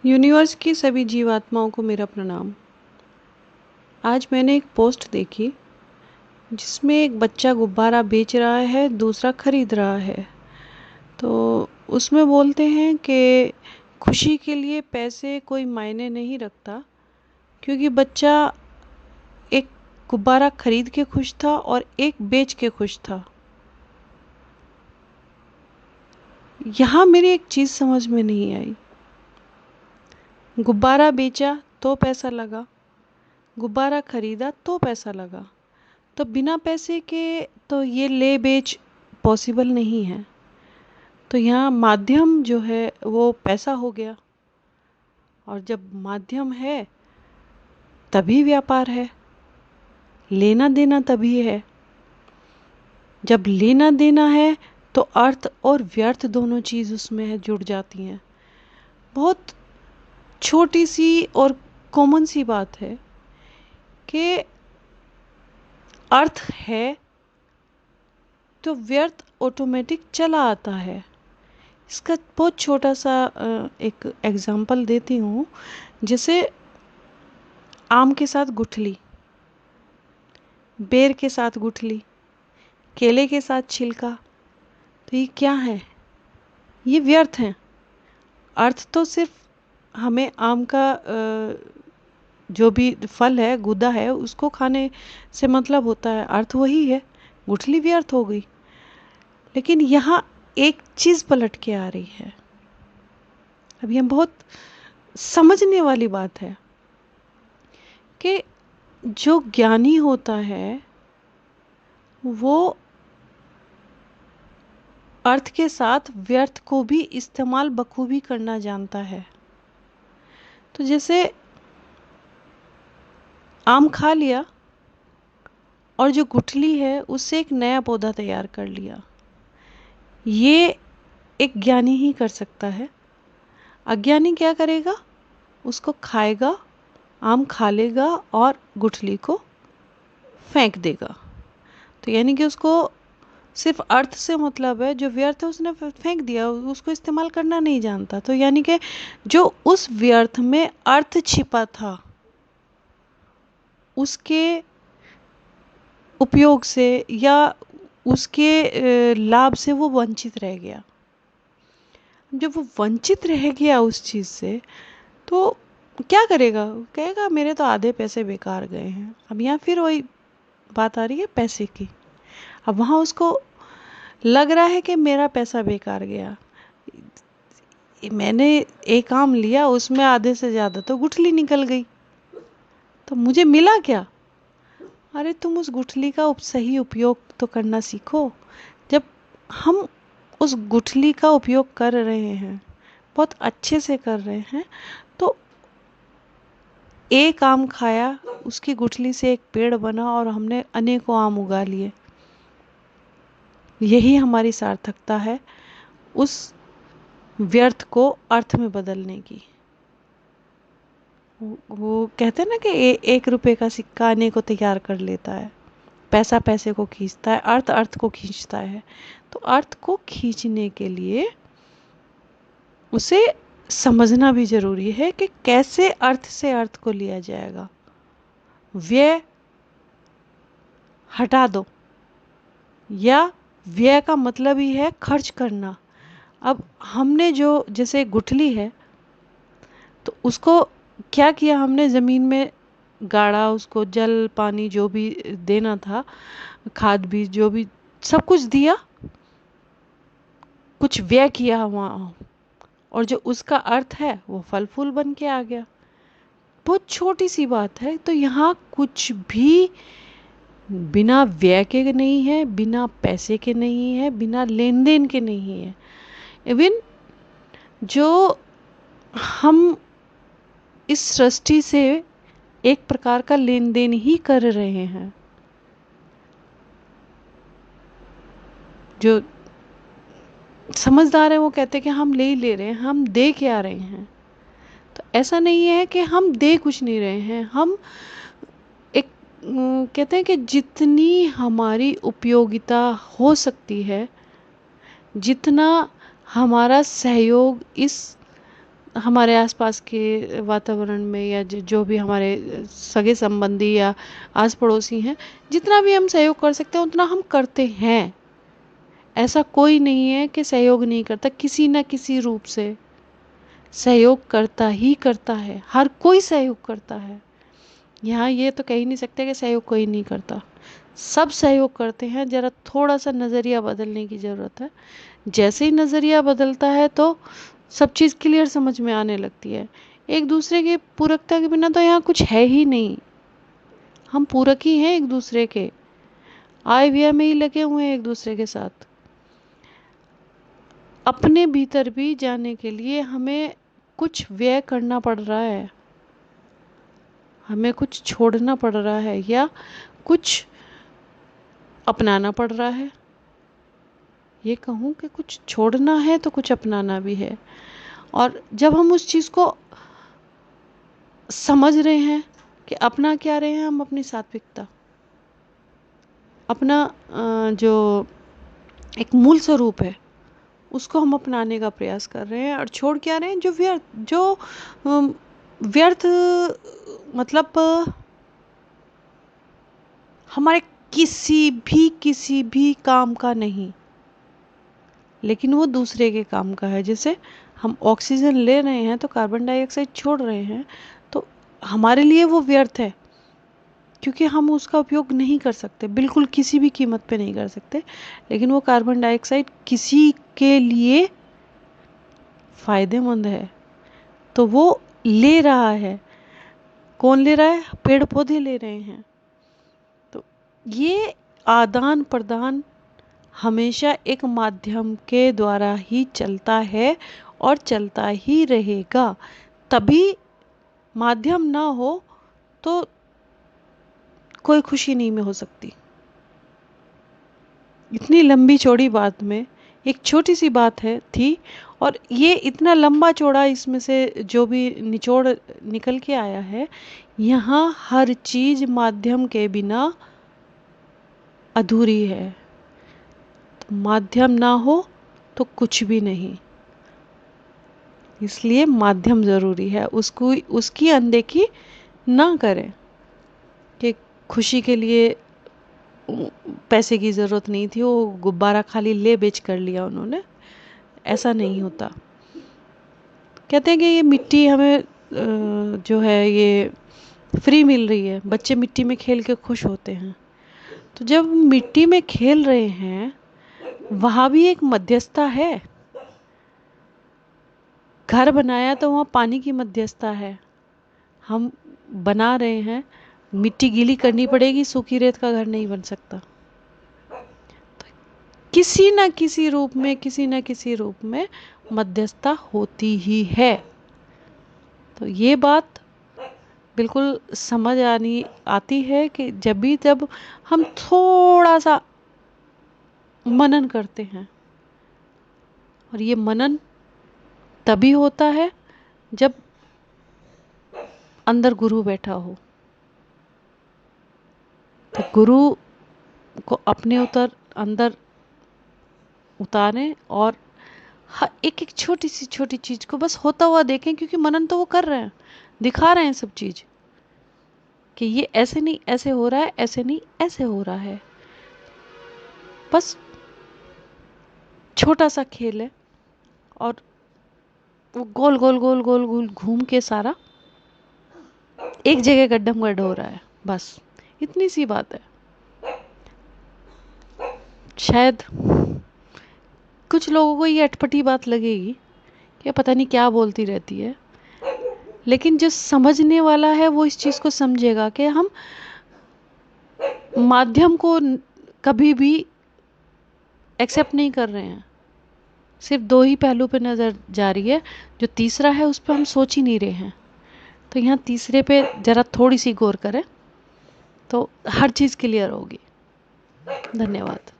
Universe की सभी जीवात्माओं को मेरा प्रणाम। आज मैंने एक पोस्ट देखी जिसमें एक बच्चा गुब्बारा बेच रहा है, दूसरा खरीद रहा है। तो उसमें बोलते हैं कि खुशी के लिए पैसे कोई मायने नहीं रखता, क्योंकि बच्चा एक गुब्बारा खरीद के खुश था और एक बेच के खुश था। यहाँ मेरी एक चीज़ समझ में नहीं आई। गुब्बारा बेचा तो पैसा लगा, गुब्बारा खरीदा तो पैसा लगा, तो बिना पैसे के तो ये ले बेच पॉसिबल नहीं है। तो यहाँ माध्यम जो है वो पैसा हो गया, और जब माध्यम है तभी व्यापार है, लेना देना तभी है। जब लेना देना है तो अर्थ और व्यर्थ दोनों चीज़ उसमें है, जुड़ जाती हैं। बहुत छोटी सी और कॉमन सी बात है कि अर्थ है तो व्यर्थ ऑटोमेटिक चला आता है। इसका बहुत छोटा सा एक एग्जाम्पल देती हूँ। जैसे आम के साथ गुठली, बेर के साथ गुठली, केले के साथ छिलका, तो ये क्या है? ये व्यर्थ हैं। अर्थ तो सिर्फ हमें आम का जो भी फल है, गूदा है, उसको खाने से मतलब होता है, अर्थ वही है। गुठली व्यर्थ हो गई। लेकिन यहाँ एक चीज़ पलट के आ रही है। अब यह बहुत समझने वाली बात है कि जो ज्ञानी होता है वो अर्थ के साथ व्यर्थ को भी इस्तेमाल बखूबी करना जानता है। तो जैसे आम खा लिया और जो गुठली है उससे एक नया पौधा तैयार कर लिया, ये एक ज्ञानी ही कर सकता है। अज्ञानी क्या करेगा? उसको खाएगा, आम खा लेगा और गुठली को फेंक देगा। तो यानी कि उसको सिर्फ अर्थ से मतलब है, जो व्यर्थ है उसने फेंक दिया, उसको इस्तेमाल करना नहीं जानता। तो यानी कि जो उस व्यर्थ में अर्थ छिपा था उसके उपयोग से या उसके लाभ से वो वंचित रह गया। जब वो वंचित रह गया उस चीज़ से, तो क्या करेगा? कहेगा मेरे तो आधे पैसे बेकार गए हैं। अब यहाँ फिर वही बात आ रही है पैसे की। अब वहाँ उसको लग रहा है कि मेरा पैसा बेकार गया, मैंने एक आम लिया, उसमें आधे से ज़्यादा तो गुठली निकल गई, तो मुझे मिला क्या? अरे तुम उस गुठली का सही उपयोग तो करना सीखो। जब हम उस गुठली का उपयोग कर रहे हैं, बहुत अच्छे से कर रहे हैं, तो एक आम खाया, उसकी गुठली से एक पेड़ बना और हमने अनेकों आम उगा लिए। यही हमारी सार्थकता है उस व्यर्थ को अर्थ में बदलने की। वो कहते हैं ना कि एक रुपए का सिक्का आने को तैयार कर लेता है। पैसा पैसे को खींचता है, अर्थ अर्थ को खींचता है। तो अर्थ को खींचने के लिए उसे समझना भी जरूरी है कि कैसे अर्थ से अर्थ को लिया जाएगा। व्यय हटा दो, या व्यय का मतलब ही है खर्च करना। अब हमने जो जैसे गुठली है, तो उसको क्या किया हमने? ज़मीन में गाड़ा, उसको जल पानी जो भी देना था, खाद बीज जो भी, सब कुछ दिया, कुछ व्यय किया वहाँ, और जो उसका अर्थ है वो फल फूल बन के आ गया। बहुत छोटी सी बात है। तो यहाँ कुछ भी बिना व्यय के नहीं है, बिना पैसे के नहीं है, बिना लेन देन के नहीं है। इवन जो हम इस सृष्टि से एक प्रकार का लेन देन ही कर रहे हैं। जो समझदार है वो कहते हैं कि हम ले ही ले रहे हैं, हम दे के आ रहे हैं। तो ऐसा नहीं है कि हम दे कुछ नहीं रहे हैं। हम एक कहते हैं कि जितनी हमारी उपयोगिता हो सकती है, जितना हमारा सहयोग इस हमारे आसपास के वातावरण में या जो भी हमारे सगे संबंधी या आस पड़ोसी हैं, जितना भी हम सहयोग कर सकते हैं उतना हम करते हैं। ऐसा कोई नहीं है कि सहयोग नहीं करता, किसी न किसी रूप से सहयोग करता ही करता है, हर कोई सहयोग करता है। यहाँ ये तो कह ही नहीं सकते कि सहयोग कोई नहीं करता, सब सहयोग करते हैं। ज़रा थोड़ा सा नज़रिया बदलने की ज़रूरत है। जैसे ही नज़रिया बदलता है तो सब चीज़ क्लियर समझ में आने लगती है। एक दूसरे की पूरकता के बिना तो यहाँ कुछ है ही नहीं। हम पूरक ही हैं एक दूसरे के, आए व्यय में ही लगे हुए हैं एक दूसरे के साथ। अपने भीतर भी जाने के लिए हमें कुछ व्यय करना पड़ रहा है, हमें कुछ छोड़ना पड़ रहा है या कुछ अपनाना पड़ रहा है। ये कहूँ कि कुछ छोड़ना है तो कुछ अपनाना भी है। और जब हम उस चीज़ को समझ रहे हैं कि अपना क्या रहे हैं, हम अपनी सात्विकता, अपना जो एक मूल स्वरूप है उसको हम अपनाने का प्रयास कर रहे हैं। और छोड़ क्या रहे हैं, जो व्यर्थ मतलब हमारे किसी भी काम का नहीं, लेकिन वो दूसरे के काम का है। जैसे हम ऑक्सीजन ले रहे हैं तो कार्बन डाइऑक्साइड छोड़ रहे हैं, तो हमारे लिए वो व्यर्थ है क्योंकि हम उसका उपयोग नहीं कर सकते, बिल्कुल किसी भी कीमत पे नहीं कर सकते। लेकिन वो कार्बन डाइऑक्साइड किसी के लिए फायदेमंद है तो वो ले रहा है। कौन ले रहा है? पेड़ पौधे ले रहे हैं। तो ये आदान प्रदान हमेशा एक माध्यम के द्वारा ही चलता है और चलता ही रहेगा। तभी माध्यम ना हो तो कोई खुशी नहीं में हो सकती। इतनी लंबी चौड़ी बात में एक छोटी सी बात है थी, और ये इतना लंबा चौड़ा इसमें से जो भी निचोड़ निकल के आया है, यहाँ हर चीज माध्यम के बिना अधूरी है। तो माध्यम ना हो तो कुछ भी नहीं, इसलिए माध्यम ज़रूरी है। उसको उसकी अनदेखी ना करें कि खुशी के लिए पैसे की ज़रूरत नहीं थी, वो गुब्बारा खाली ले बेच कर लिया उन्होंने, ऐसा नहीं होता। कहते हैं कि ये मिट्टी हमें जो है ये फ्री मिल रही है, बच्चे मिट्टी में खेल के खुश होते हैं। तो जब मिट्टी में खेल रहे हैं वहाँ भी एक मध्यस्थता है। घर बनाया तो वहाँ पानी की मध्यस्थता है। हम बना रहे हैं, मिट्टी गीली करनी पड़ेगी, सूखी रेत का घर नहीं बन सकता। तो किसी न किसी रूप में, किसी न किसी रूप में मध्यस्थता होती ही है। तो ये बात बिल्कुल समझ आती है कि जब हम थोड़ा सा मनन करते हैं, और ये मनन तभी होता है जब अंदर गुरु बैठा हो। तो गुरु को अपने अंदर उतारें और एक एक छोटी चीज़ को बस होता हुआ देखें, क्योंकि मनन तो वो कर रहे हैं, दिखा रहे हैं सब चीज़ कि ये ऐसे नहीं ऐसे हो रहा है, ऐसे नहीं ऐसे हो रहा है। बस छोटा सा खेल है और वो गोल गोल गोल गोल गोल घूम के सारा एक जगह गड्ढम गड्ढ हो रहा है। बस इतनी सी बात है। शायद कुछ लोगों को ये अटपटी बात लगेगी कि पता नहीं क्या बोलती रहती है, लेकिन जो समझने वाला है वो इस चीज़ को समझेगा कि हम माध्यम को कभी भी एक्सेप्ट नहीं कर रहे हैं। सिर्फ दो ही पहलू पे नज़र जा रही है, जो तीसरा है उस पर हम सोच ही नहीं रहे हैं। तो यहाँ तीसरे पे ज़रा थोड़ी सी गौर करें तो हर चीज़ क्लियर होगी। धन्यवाद।